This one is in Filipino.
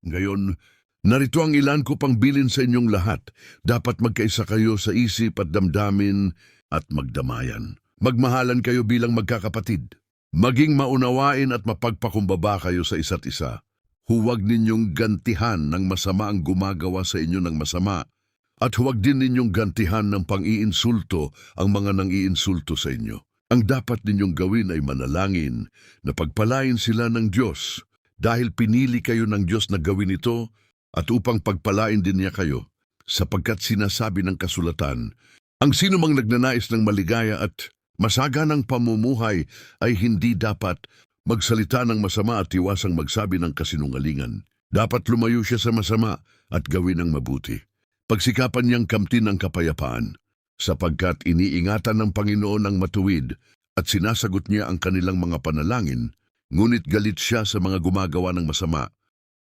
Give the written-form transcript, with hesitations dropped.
Ngayon, narito ang ilan ko pang bilin sa inyong lahat. Dapat magkaisa kayo sa isip at damdamin at magdamayan. Magmahalan kayo bilang magkakapatid. Maging maunawain at mapagpakumbaba kayo sa isa't isa. Huwag ninyong gantihan ng masama ang gumagawa sa inyo ng masama. At huwag din ninyong gantihan ng pang-iinsulto ang mga nang-iinsulto sa inyo. Ang dapat ninyong gawin ay manalangin na pagpalain sila ng Diyos dahil pinili kayo ng Diyos na gawin ito at upang pagpalain din niya kayo sapagkat sinasabi ng kasulatan, ang sinumang nagnanais ng maligaya at masaganang pamumuhay ay hindi dapat magsalita ng masama at iwasang magsabi ng kasinungalingan. Dapat lumayo siya sa masama at gawin ang mabuti. Pagsikapan niyang kamtin ang kapayapaan, sapagkat iniingatan ng Panginoon ang matuwid at sinasagot niya ang kanilang mga panalangin, ngunit galit siya sa mga gumagawa ng masama.